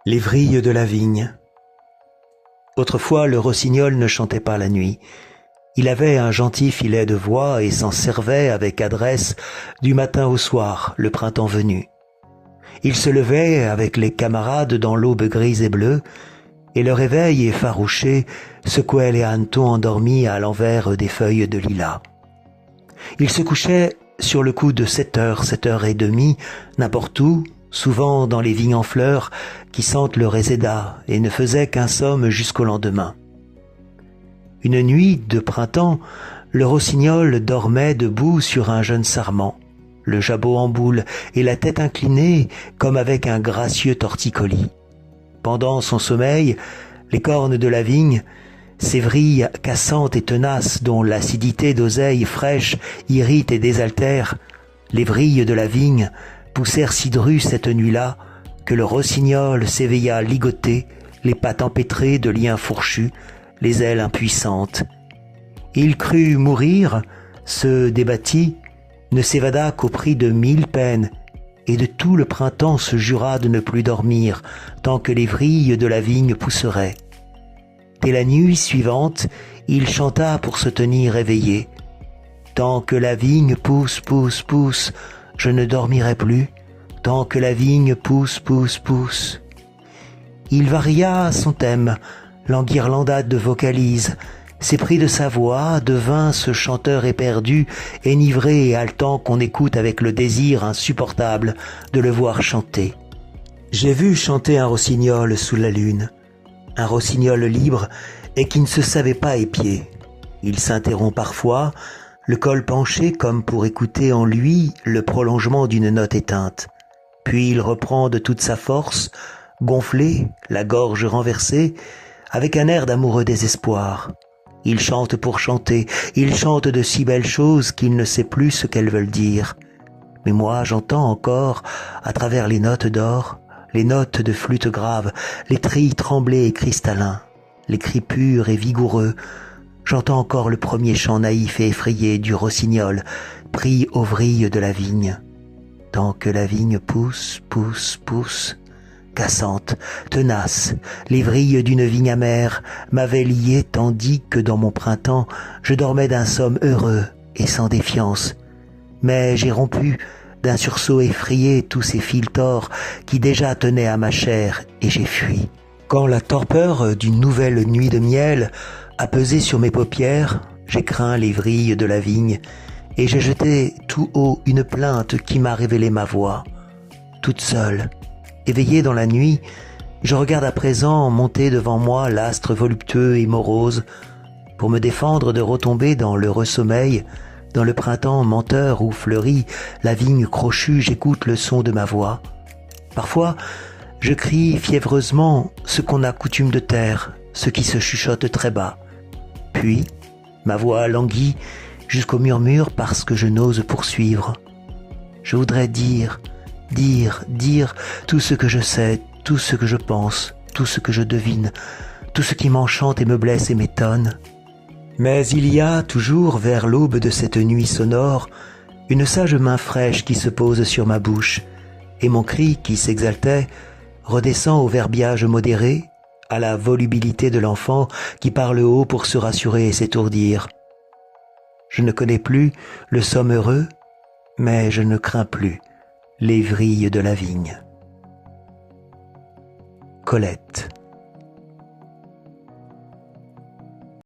Les vrilles de la vigne. Autrefois, le rossignol ne chantait pas la nuit. Il avait un gentil filet de voix et s'en servait avec adresse du matin au soir, le printemps venu. Il se levait avec les camarades dans l'aube grise et bleue, et le réveil effarouché secouait les hannetons endormis à l'envers des feuilles de lilas. Il se couchait sur le coup de 7 heures, 7 heures et demie, n'importe où, souvent dans les vignes en fleurs qui sentent le réséda, et ne faisait qu'un somme jusqu'au lendemain. Une nuit de printemps, le rossignol dormait debout sur un jeune sarment, le jabot en boule et la tête inclinée comme avec un gracieux torticolis. Pendant son sommeil, les cornes de la vigne, ces vrilles cassantes et tenaces dont l'acidité d'oseille fraîche irrite et désaltère, les vrilles de la vigne poussèrent si dru cette nuit-là que le rossignol s'éveilla ligoté, les pattes empêtrées de liens fourchus, les ailes impuissantes. Il crut mourir, se débattit, ne s'évada qu'au prix de 1000 peines, et de tout le printemps se jura de ne plus dormir tant que les vrilles de la vigne pousseraient. Dès la nuit suivante, il chanta pour se tenir éveillé. Tant que la vigne pousse, pousse, pousse, je ne dormirai plus, tant que la vigne pousse, pousse, pousse. Il varia son thème, l'enguirlanda de vocalises, s'éprit de sa voix, devint ce chanteur éperdu, énivré et haletant qu'on écoute avec le désir insupportable de le voir chanter. J'ai vu chanter un rossignol sous la lune, un rossignol libre et qui ne se savait pas épier. Il s'interrompt parfois, le col penché comme pour écouter en lui le prolongement d'une note éteinte. Puis il reprend de toute sa force, gonflé, la gorge renversée, avec un air d'amoureux désespoir. Il chante pour chanter, il chante de si belles choses qu'il ne sait plus ce qu'elles veulent dire. Mais moi j'entends encore, à travers les notes d'or, les notes de flûte grave, les trilles tremblés et cristallins, les cris purs et vigoureux. J'entends encore le premier chant naïf et effrayé du rossignol, pris aux vrilles de la vigne. Tant que la vigne pousse, pousse, pousse, cassante, tenace, les vrilles d'une vigne amère m'avaient lié tandis que dans mon printemps, je dormais d'un somme heureux et sans défiance. Mais j'ai rompu d'un sursaut effrayé tous ces fils tors qui déjà tenaient à ma chair et j'ai fui. Quand la torpeur d'une nouvelle nuit de miel a pesé sur mes paupières, j'ai craint les vrilles de la vigne et j'ai jeté tout haut une plainte qui m'a révélé ma voix. Toute seule, éveillée dans la nuit, je regarde à présent monter devant moi l'astre voluptueux et morose. Pour me défendre de retomber dans l'heureux sommeil, dans le printemps menteur où fleurit la vigne crochue, j'écoute le son de ma voix. Parfois, je crie fiévreusement ce qu'on a coutume de taire, ce qui se chuchote très bas. Puis, ma voix languit jusqu'au murmure parce que je n'ose poursuivre. Je voudrais dire tout ce que je sais, tout ce que je pense, tout ce que je devine, tout ce qui m'enchante et me blesse et m'étonne. Mais il y a toujours vers l'aube de cette nuit sonore une sage main fraîche qui se pose sur ma bouche, et mon cri qui s'exaltait redescend au verbiage modéré, à la volubilité de l'enfant qui parle haut pour se rassurer et s'étourdir. Je ne connais plus le somme heureux, mais je ne crains plus les vrilles de la vigne. Colette.